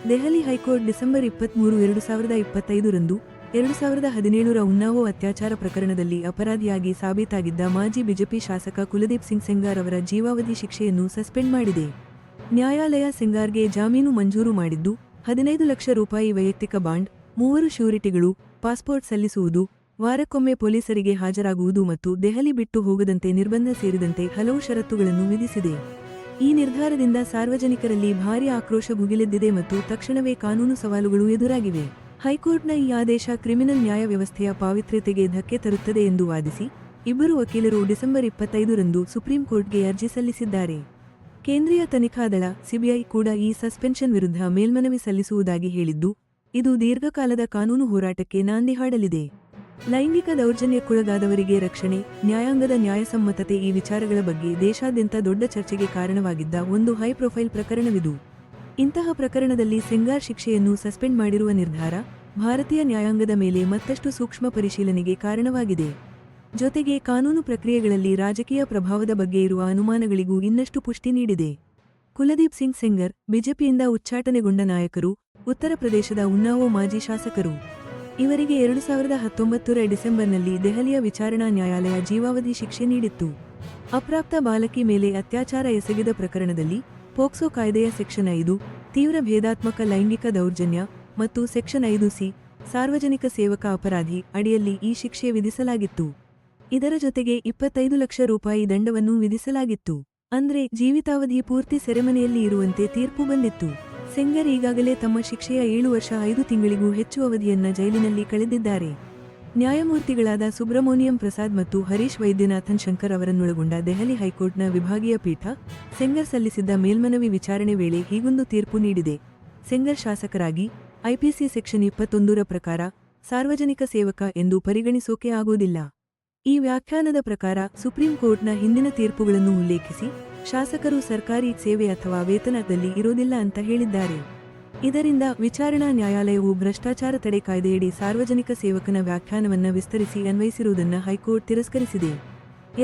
Delhi high court December 23, 2025 ರಂದು 2017ರ ಉನ್ನಾವೋ ಅತ್ಯಾಚಾರ ಪ್ರಕರಣದಲ್ಲಿ ಅಪರಾಧಿಯಾಗಿ ಸಾಬೀತಾಗಿದ್ದ ಮಾಜಿ ಬಿಜೆಪಿ ಶಾಸಕ ಕುಲದೀಪ್ ಸಿಂಗ್ ಸೆಂಗಾರ್ ಅವರ ಜೀವಾವಧಿ ಶಿಕ್ಷೆಯನ್ನು ಸಸ್ಪೆಂಡ್ ಮಾಡಿದೆ. ನ್ಯಾಯಾಲಯ ಸೆಂಗಾರ್ಗೆ ಜಾಮೀನು ಮಂಜೂರು ಮಾಡಿದ್ದು, 15 ಲಕ್ಷ ರೂಪಾಯಿ ವೈಯಕ್ತಿಕ ಬಾಂಡ್, 3 ಶ್ಯೂರಿಟಿಗಳು, ಪಾಸ್ಪೋರ್ಟ್ ಸಲ್ಲಿಸುವುದು, ವಾರಕ್ಕೊಮ್ಮೆ ಪೊಲೀಸರಿಗೆ ಹಾಜರಾಗುವುದು ಮತ್ತು ದೆಹಲಿ ಬಿಟ್ಟು ಹೋಗದಂತೆ ನಿರ್ಬಂಧ ಸೇರಿದಂತೆ ಹಲವು ಷರತ್ತುಗಳನ್ನು ವಿಧಿಸಿದೆ. ಈ ನಿರ್ಧಾರದಿಂದ ಸಾರ್ವಜನಿಕರಲ್ಲಿ ಭಾರೀ ಆಕ್ರೋಶ ಭುಗಿಲೆದ್ದಿದೆ ಮತ್ತು ತಕ್ಷಣವೇ ಕಾನೂನು ಸವಾಲುಗಳು ಎದುರಾಗಿವೆ. ಹೈಕೋರ್ಟ್ನ ಈ ಆದೇಶ ಕ್ರಿಮಿನಲ್ ನ್ಯಾಯ ವ್ಯವಸ್ಥೆಯ ಪಾವಿತ್ರ್ಯತೆಗೆ ಧಕ್ಕೆ ತರುತ್ತದೆ ಎಂದು ವಾದಿಸಿ ಇಬ್ಬರು ವಕೀಲರು ಡಿಸೆಂಬರ್ 25 ರಂದು ಸುಪ್ರೀಂ ಕೋರ್ಟ್ಗೆ ಅರ್ಜಿ ಸಲ್ಲಿಸಿದ್ದಾರೆ. ಕೇಂದ್ರೀಯ ತನಿಖಾ ದಳ ಸಿಬಿಐ ಕೂಡ ಈ ಸಸ್ಪೆನ್ಷನ್ ವಿರುದ್ಧ ಮೇಲ್ಮನವಿ ಸಲ್ಲಿಸುವುದಾಗಿ ಹೇಳಿದ್ದು, ಇದು ದೀರ್ಘಕಾಲದ ಕಾನೂನು ಹೋರಾಟಕ್ಕೆ ನಾಂದಿ ಹಾಡಲಿದೆ. ಲೈಂಗಿಕ ದೌರ್ಜನ್ಯಕ್ಕೊಳಗಾದವರಿಗೆ ರಕ್ಷಣೆ, ನ್ಯಾಯಾಂಗದ ನ್ಯಾಯಸಮ್ಮತತೆ ಈ ವಿಚಾರಗಳ ಬಗ್ಗೆ ದೇಶಾದ್ಯಂತ ದೊಡ್ಡ ಚರ್ಚೆಗೆ ಕಾರಣವಾಗಿದ್ದ ಒಂದು ಹೈ ಪ್ರೊಫೈಲ್ ಪ್ರಕರಣವಿದು. ಇಂತಹ ಪ್ರಕರಣದಲ್ಲಿ ಸೆಂಗಾರ್ ಶಿಕ್ಷೆಯನ್ನು ಸಸ್ಪೆಂಡ್ ಮಾಡಿರುವ ನಿರ್ಧಾರ ಭಾರತೀಯ ನ್ಯಾಯಾಂಗದ ಮೇಲೆ ಮತ್ತಷ್ಟು ಸೂಕ್ಷ್ಮ ಪರಿಶೀಲನೆಗೆ ಕಾರಣವಾಗಿದೆ. ಜೊತೆಗೆ ಕಾನೂನು ಪ್ರಕ್ರಿಯೆಗಳಲ್ಲಿ ರಾಜಕೀಯ ಪ್ರಭಾವದ ಬಗ್ಗೆ ಇರುವ ಅನುಮಾನಗಳಿಗೂ ಇನ್ನಷ್ಟು ಪುಷ್ಟಿ ನೀಡಿದೆ. ಕುಲದೀಪ್ ಸಿಂಗ್ ಸೆಂಗರ್ ಬಿಜೆಪಿಯಿಂದ ಉಚ್ಚಾಟನೆಗೊಂಡ ನಾಯಕರು, ಉತ್ತರ ಪ್ರದೇಶದ ಉನ್ನಾವೋ ಮಾಜಿ ಶಾಸಕರು. ಇವರಿಗೆ 2019ರ ಡಿಸೆಂಬರ್ನಲ್ಲಿ ದೆಹಲಿಯ ವಿಚಾರಣಾ ನ್ಯಾಯಾಲಯ ಜೀವಾವಧಿ ಶಿಕ್ಷೆ ನೀಡಿತ್ತು. ಅಪ್ರಾಪ್ತ ಬಾಲಕಿ ಮೇಲೆ ಅತ್ಯಾಚಾರ ಎಸಗಿದ ಪ್ರಕರಣದಲ್ಲಿ ಪೋಕ್ಸೋ ಕಾಯ್ದೆಯ ಸೆಕ್ಷನ್ 5 ತೀವ್ರ ಭೇದಾತ್ಮಕ ಲೈಂಗಿಕ ದೌರ್ಜನ್ಯ ಮತ್ತು ಸೆಕ್ಷನ್ 5C ಸಾರ್ವಜನಿಕ ಸೇವಕ ಅಪರಾಧಿ ಅಡಿಯಲ್ಲಿ ಈ ಶಿಕ್ಷೆ ವಿಧಿಸಲಾಗಿತ್ತು. ಇದರ ಜೊತೆಗೆ 25 ಲಕ್ಷ ರೂಪಾಯಿ ದಂಡವನ್ನು ವಿಧಿಸಲಾಗಿತ್ತು. ಅಂದ್ರೆ ಜೀವಿತಾವಧಿ ಪೂರ್ತಿ ಸೆರೆಮನೆಯಲ್ಲಿ ಇರುವಂತೆ ತೀರ್ಪು ಬಂದಿತ್ತು. ಸೆಂಗರ್ ಈಗಾಗಲೇ ತಮ್ಮ ಶಿಕ್ಷೆಯ 7 ವರ್ಷ 5 ತಿಂಗಳಿಗೂ ಹೆಚ್ಚು ಅವಧಿಯನ್ನ ಜೈಲಿನಲ್ಲಿ ಕಳೆದಿದ್ದಾರೆ. ನ್ಯಾಯಮೂರ್ತಿಗಳಾದ ಸುಬ್ರಮೋನಿಯಂ ಪ್ರಸಾದ್ ಮತ್ತು ಹರೀಶ್ ವೈದ್ಯನಾಥನ್ ಶಂಕರ್ ಅವರನ್ನೊಳಗೊಂಡ ದೆಹಲಿ ಹೈಕೋರ್ಟ್ನ ವಿಭಾಗೀಯ ಪೀಠ ಸೆಂಗರ್ ಸಲ್ಲಿಸಿದ್ದ ಮೇಲ್ಮನವಿ ವಿಚಾರಣೆ ವೇಳೆ ಹೀಗೊಂದು ತೀರ್ಪು ನೀಡಿದೆ. ಸೆಂಗರ್ ಶಾಸಕರಾಗಿ ಐಪಿಸಿ ಸೆಕ್ಷನ್ 21ರ ಪ್ರಕಾರ ಸಾರ್ವಜನಿಕ ಸೇವಕ ಎಂದು ಪರಿಗಣಿಸೋಕೆ ಆಗೋದಿಲ್ಲ. ಈ ವ್ಯಾಖ್ಯಾನದ ಪ್ರಕಾರ ಸುಪ್ರೀಂ ಕೋರ್ಟ್ನ ಹಿಂದಿನ ತೀರ್ಪುಗಳನ್ನು ಉಲ್ಲೇಖಿಸಿ ಶಾಸಕರು ಸರ್ಕಾರಿ ಸೇವೆ ಅಥವಾ ವೇತನದಲ್ಲಿ ಇರೋದಿಲ್ಲ ಅಂತ ಹೇಳಿದ್ದಾರೆ. ಇದರಿಂದ ವಿಚಾರಣಾ ನ್ಯಾಯಾಲಯವು ಭ್ರಷ್ಟಾಚಾರ ತಡೆ ಕಾಯ್ದೆಯಡಿ ಸಾರ್ವಜನಿಕ ಸೇವಕನ ವ್ಯಾಖ್ಯಾನವನ್ನ ವಿಸ್ತರಿಸಿ ಅನ್ವಯಿಸಿರುವುದನ್ನು ಹೈಕೋರ್ಟ್ ತಿರಸ್ಕರಿಸಿದೆ.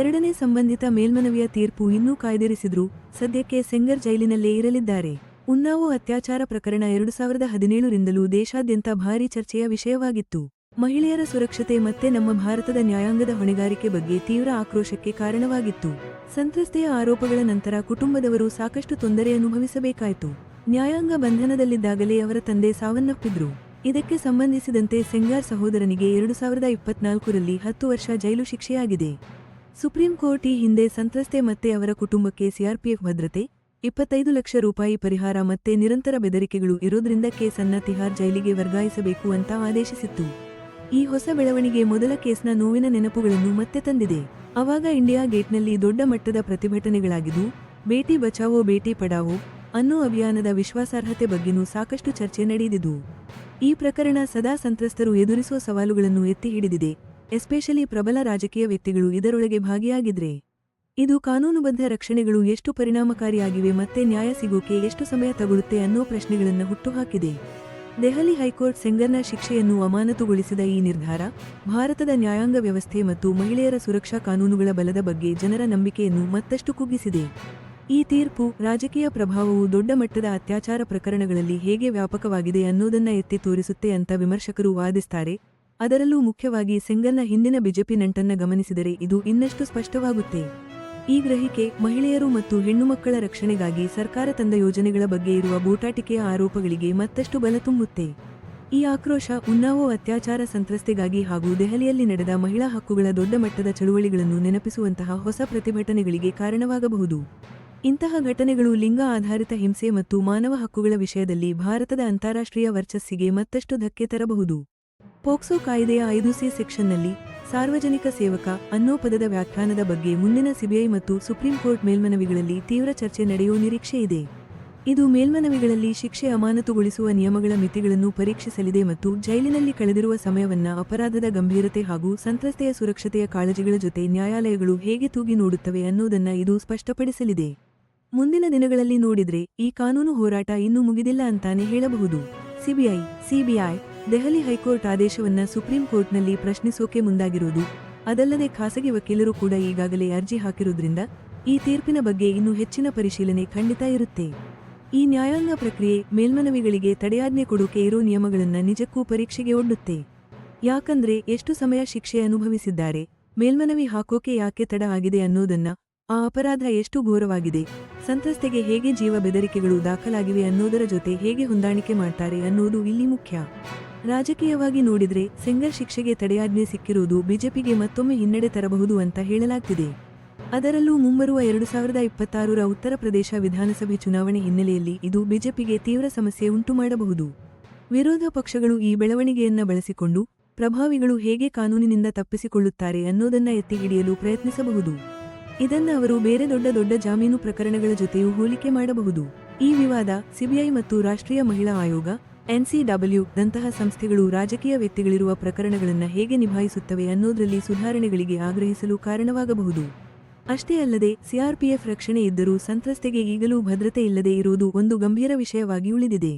ಎರಡನೇ ಸಂಬಂಧಿತ ಮೇಲ್ಮನವಿಯ ತೀರ್ಪು ಇನ್ನೂ ಕಾಯ್ದಿರಿಸಿದ್ರೂ ಸದ್ಯಕ್ಕೆ ಸೆಂಗರ್ ಜೈಲಿನಲ್ಲೇ ಇರಲಿದ್ದಾರೆ. ಉನ್ನಾವೋ ಅತ್ಯಾಚಾರ ಪ್ರಕರಣ 2017ರಿಂದಲೂ ದೇಶಾದ್ಯಂತ ಭಾರೀ ಚರ್ಚೆಯ ವಿಷಯವಾಗಿತ್ತು. ಮಹಿಳೆಯರ ಸುರಕ್ಷತೆ ಮತ್ತೆ ನಮ್ಮ ಭಾರತದ ನ್ಯಾಯಾಂಗದ ಹೊಣೆಗಾರಿಕೆ ಬಗ್ಗೆ ತೀವ್ರ ಆಕ್ರೋಶಕ್ಕೆ ಕಾರಣವಾಗಿತ್ತು. ಸಂತ್ರಸ್ತೆಯ ಆರೋಪಗಳ ನಂತರ ಕುಟುಂಬದವರು ಸಾಕಷ್ಟು ತೊಂದರೆ ಅನುಭವಿಸಬೇಕಾಯಿತು. ನ್ಯಾಯಾಂಗ ಬಂಧನದಲ್ಲಿದ್ದಾಗಲೇ ಅವರ ತಂದೆ ಸಾವನ್ನಪ್ಪಿದ್ರು. ಇದಕ್ಕೆ ಸಂಬಂಧಿಸಿದಂತೆ ಸೆಂಗಾರ್ ಸಹೋದರನಿಗೆ 2024ರಲ್ಲಿ 10 ವರ್ಷ ಜೈಲು ಶಿಕ್ಷೆಯಾಗಿದೆ. ಸುಪ್ರೀಂ ಕೋರ್ಟ್ ಈ ಹಿಂದೆ ಸಂತ್ರಸ್ತೆ ಮತ್ತೆ ಅವರ ಕುಟುಂಬಕ್ಕೆ ಸಿಆರ್ಪಿಎಫ್ ಭದ್ರತೆ, 25 ಲಕ್ಷ ರೂಪಾಯಿ ಪರಿಹಾರ ಮತ್ತೆ ನಿರಂತರ ಬೆದರಿಕೆಗಳು ಇರೋದ್ರಿಂದ ಕೇಸನ್ನ ತಿಹಾರ್ ಜೈಲಿಗೆ ವರ್ಗಾಯಿಸಬೇಕು ಅಂತ ಆದೇಶಿಸಿತ್ತು. ಈ ಹೊಸ ಬೆಳವಣಿಗೆ ಮೊದಲ ಕೇಸ್ನ ನೋವಿನ ನೆನಪುಗಳನ್ನು ಮತ್ತೆ ತಂದಿದೆ. ಅವಾಗ ಇಂಡಿಯಾ ಗೇಟ್ನಲ್ಲಿ ದೊಡ್ಡ ಮಟ್ಟದ ಪ್ರತಿಭಟನೆಗಳಾಗಿದ್ದು, ಬೇಟಿ ಬಚಾವೋ ಬೇಟಿ ಪಡಾವೋ ಅನ್ನೋ ಅಭಿಯಾನದ ವಿಶ್ವಾಸಾರ್ಹತೆ ಬಗ್ಗೆನೂ ಸಾಕಷ್ಟು ಚರ್ಚೆ ನಡೆದಿದ್ದು. ಈ ಪ್ರಕರಣ ಸದಾ ಸಂತ್ರಸ್ತರು ಎದುರಿಸುವ ಸವಾಲುಗಳನ್ನು ಎತ್ತಿ ಹಿಡಿದಿದೆ. ಎಸ್ಪೆಷಲಿ ಪ್ರಬಲ ರಾಜಕೀಯ ವ್ಯಕ್ತಿಗಳು ಇದರೊಳಗೆ ಭಾಗಿಯಾಗಿದ್ರೆ. ಇದು ಕಾನೂನುಬದ್ಧ ರಕ್ಷಣೆಗಳು ಎಷ್ಟು ಪರಿಣಾಮಕಾರಿಯಾಗಿವೆ ಮತ್ತೆ ನ್ಯಾಯ ಸಿಗೋಕೆ ಎಷ್ಟು ಸಮಯ ತಗೊಳುತ್ತೆ ಅನ್ನೋ ಪ್ರಶ್ನೆಗಳನ್ನು ಹುಟ್ಟುಹಾಕಿದೆ. ದೆಹಲಿ ಹೈಕೋರ್ಟ್ ಸೆಂಗರ್ನ ಶಿಕ್ಷೆಯನ್ನು ಅಮಾನತುಗೊಳಿಸಿದ ಈ ನಿರ್ಧಾರ ಭಾರತದ ನ್ಯಾಯಾಂಗ ವ್ಯವಸ್ಥೆ ಮತ್ತು ಮಹಿಳೆಯರ ಸುರಕ್ಷಾ ಕಾನೂನುಗಳ ಬಲದ ಬಗ್ಗೆ ಜನರ ನಂಬಿಕೆಯನ್ನು ಮತ್ತಷ್ಟು ಕುಗ್ಗಿಸಿದೆ. ಈ ತೀರ್ಪು ರಾಜಕೀಯ ಪ್ರಭಾವವು ದೊಡ್ಡ ಮಟ್ಟದ ಅತ್ಯಾಚಾರ ಪ್ರಕರಣಗಳಲ್ಲಿ ಹೇಗೆ ವ್ಯಾಪಕವಾಗಿದೆ ಅನ್ನೋದನ್ನ ಎತ್ತಿ ತೋರಿಸುತ್ತೆ ಅಂತ ವಿಮರ್ಶಕರು ವಾದಿಸ್ತಾರೆ. ಅದರಲ್ಲೂ ಮುಖ್ಯವಾಗಿ ಸೆಂಗರ್ನ ಹಿಂದಿನ ಬಿಜೆಪಿ ನಂಟನ್ನ ಗಮನಿಸಿದರೆ ಇದು ಇನ್ನಷ್ಟು ಸ್ಪಷ್ಟವಾಗುತ್ತೆ. ಈ ಗ್ರಹಿಕೆ ಮಹಿಳೆಯರು ಮತ್ತು ಹೆಣ್ಣುಮಕ್ಕಳ ರಕ್ಷಣೆಗಾಗಿ ಸರ್ಕಾರ ತಂದ ಯೋಜನೆಗಳ ಬಗ್ಗೆ ಇರುವ ಬೂಟಾಟಿಕೆಯ ಆರೋಪಗಳಿಗೆ ಮತ್ತಷ್ಟು ಬಲ ತುಂಬುತ್ತೆ. ಈ ಆಕ್ರೋಶ ಉನ್ನಾವೋ ಅತ್ಯಾಚಾರ ಸಂತ್ರಸ್ತೆಗಾಗಿ ಹಾಗೂ ದೆಹಲಿಯಲ್ಲಿ ನಡೆದ ಮಹಿಳಾ ಹಕ್ಕುಗಳ ದೊಡ್ಡ ಮಟ್ಟದ ಚಳುವಳಿಗಳನ್ನು ನೆನಪಿಸುವಂತಹ ಹೊಸ ಪ್ರತಿಭಟನೆಗಳಿಗೆ ಕಾರಣವಾಗಬಹುದು. ಇಂತಹ ಘಟನೆಗಳು ಲಿಂಗ ಆಧಾರಿತ ಹಿಂಸೆ ಮತ್ತು ಮಾನವ ಹಕ್ಕುಗಳ ವಿಷಯದಲ್ಲಿ ಭಾರತದ ಅಂತಾರಾಷ್ಟ್ರೀಯ ವರ್ಚಸ್ಸಿಗೆ ಮತ್ತಷ್ಟು ಧಕ್ಕೆ ತರಬಹುದು. ಪೋಕ್ಸೋ ಕಾಯ್ದೆಯ 5C ಸೆಕ್ಷನ್ನಲ್ಲಿ ಸಾರ್ವಜನಿಕ ಸೇವಕ ಅನ್ನೋ ಪದದ ವ್ಯಾಖ್ಯಾನದ ಬಗ್ಗೆ ಮುಂದಿನ ಸಿಬಿಐ ಮತ್ತು ಸುಪ್ರೀಂ ಕೋರ್ಟ್ ಮೇಲ್ಮನವಿಗಳಲ್ಲಿ ತೀವ್ರ ಚರ್ಚೆ ನಡೆಯುವ ನಿರೀಕ್ಷೆ ಇದೆ. ಇದು ಮೇಲ್ಮನವಿಗಳಲ್ಲಿ ಶಿಕ್ಷೆ ಅಮಾನತುಗೊಳಿಸುವ ನಿಯಮಗಳ ಮಿತಿಗಳನ್ನು ಪರೀಕ್ಷಿಸಲಿದೆ ಮತ್ತು ಜೈಲಿನಲ್ಲಿ ಕಳೆದಿರುವ ಸಮಯವನ್ನ ಅಪರಾಧದ ಗಂಭೀರತೆ ಹಾಗೂ ಸಂತ್ರಸ್ತೆಯ ಸುರಕ್ಷತೆಯ ಕಾಳಜಿಗಳ ಜೊತೆ ನ್ಯಾಯಾಲಯಗಳು ಹೇಗೆ ತೂಗಿ ನೋಡುತ್ತವೆ ಅನ್ನೋದನ್ನ ಇದು ಸ್ಪಷ್ಟಪಡಿಸಲಿದೆ. ಮುಂದಿನ ದಿನಗಳಲ್ಲಿ ನೋಡಿದ್ರೆ ಈ ಕಾನೂನು ಹೋರಾಟ ಇನ್ನೂ ಮುಗಿದಿಲ್ಲ ಅಂತಾನೆ ಹೇಳಬಹುದು. ಸಿಬಿಐ ದೆಹಲಿ ಹೈಕೋರ್ಟ್ ಆದೇಶವನ್ನ ಸುಪ್ರೀಂ ಕೋರ್ಟ್ನಲ್ಲಿ ಪ್ರಶ್ನಿಸೋಕೆ ಮುಂದಾಗಿರೋದು, ಅದಲ್ಲದೆ ಖಾಸಗಿ ವಕೀಲರು ಕೂಡ ಈಗಾಗಲೇ ಅರ್ಜಿ ಹಾಕಿರುವುದರಿಂದ ಈ ತೀರ್ಪಿನ ಬಗ್ಗೆ ಇನ್ನೂ ಹೆಚ್ಚಿನ ಪರಿಶೀಲನೆ ಖಂಡಿತ ಇರುತ್ತೆ. ಈ ನ್ಯಾಯಾಂಗ ಪ್ರಕ್ರಿಯೆ ಮೇಲ್ಮನವಿಗಳಿಗೆ ತಡೆಯಾಜ್ಞೆ ಕೊಡೋಕೆ ಇರೋ ನಿಯಮಗಳನ್ನ ನಿಜಕ್ಕೂ ಪರೀಕ್ಷೆಗೆ ಒಡ್ಡುತ್ತೆ. ಯಾಕಂದ್ರೆ ಎಷ್ಟು ಸಮಯ ಶಿಕ್ಷೆ ಅನುಭವಿಸಿದ್ದಾರೆ, ಮೇಲ್ಮನವಿ ಹಾಕೋಕೆ ಯಾಕೆ ತಡ ಆಗಿದೆ ಅನ್ನೋದನ್ನ, ಆ ಅಪರಾಧ ಎಷ್ಟು ಘೋರವಾಗಿದೆ, ಸಂತ್ರಸ್ತೆಗೆ ಹೇಗೆ ಜೀವ ಬೆದರಿಕೆಗಳು ದಾಖಲಾಗಿವೆ ಅನ್ನೋದರ ಜೊತೆ ಹೇಗೆ ಹೊಂದಾಣಿಕೆ ಮಾಡ್ತಾರೆ ಅನ್ನೋದು ಇಲ್ಲಿ ಮುಖ್ಯ. ರಾಜಕೀಯವಾಗಿ ನೋಡಿದ್ರೆ ಸೆಂಗರ್ ಶಿಕ್ಷೆಗೆ ತಡೆಯಾಜ್ಞೆ ಸಿಕ್ಕಿರುವುದು ಬಿಜೆಪಿಗೆ ಮತ್ತೊಮ್ಮೆ ಹಿನ್ನಡೆ ತರಬಹುದು ಅಂತ ಹೇಳಲಾಗ್ತಿದೆ. ಅದರಲ್ಲೂ ಮುಂಬರುವ 2026ರ ಉತ್ತರ ಪ್ರದೇಶ ವಿಧಾನಸಭೆ ಚುನಾವಣೆ ಹಿನ್ನೆಲೆಯಲ್ಲಿ ಇದು ಬಿಜೆಪಿಗೆ ತೀವ್ರ ಸಮಸ್ಯೆ ಉಂಟುಮಾಡಬಹುದು. ವಿರೋಧ ಪಕ್ಷಗಳು ಈ ಬೆಳವಣಿಗೆಯನ್ನ ಬಳಸಿಕೊಂಡು ಪ್ರಭಾವಿಗಳು ಹೇಗೆ ಕಾನೂನಿನಿಂದ ತಪ್ಪಿಸಿಕೊಳ್ಳುತ್ತಾರೆ ಅನ್ನೋದನ್ನ ಎತ್ತಿ ಹಿಡಿಯಲು ಪ್ರಯತ್ನಿಸಬಹುದು. ಇದನ್ನ ಅವರು ಬೇರೆ ದೊಡ್ಡ ಜಾಮೀನು ಪ್ರಕರಣಗಳ ಜೊತೆಯೂ ಹೋಲಿಕೆ ಮಾಡಬಹುದು. ಈ ವಿವಾದ ಸಿಬಿಐ ಮತ್ತು ರಾಷ್ಟ್ರೀಯ ಮಹಿಳಾ ಆಯೋಗ NCW ದಂತಹ ಸಂಸ್ಥೆಗಳು ರಾಜಕೀಯ ವ್ಯಕ್ತಿಗಳಿರುವ ಪ್ರಕರಣಗಳನ್ನು ಹೇಗೆ ನಿಭಾಯಿಸುತ್ತವೆ ಅನ್ನೋದರಲ್ಲಿ ಸುಧಾರಣೆಗಳಿಗೆ ಆಗ್ರಹಿಸಲು ಕಾರಣವಾಗಬಹುದು. ಅಷ್ಟೇ ಅಲ್ಲದೆ CRPF ರಕ್ಷಣೆ ಇದ್ದರೂ ಸಂತ್ರಸ್ತೆಗೆ ಈಗಲೂ ಭದ್ರತೆ ಇಲ್ಲದೆ ಇರುವುದು ಒಂದು ಗಂಭೀರ ವಿಷಯವಾಗಿ ಉಳಿದಿದೆ.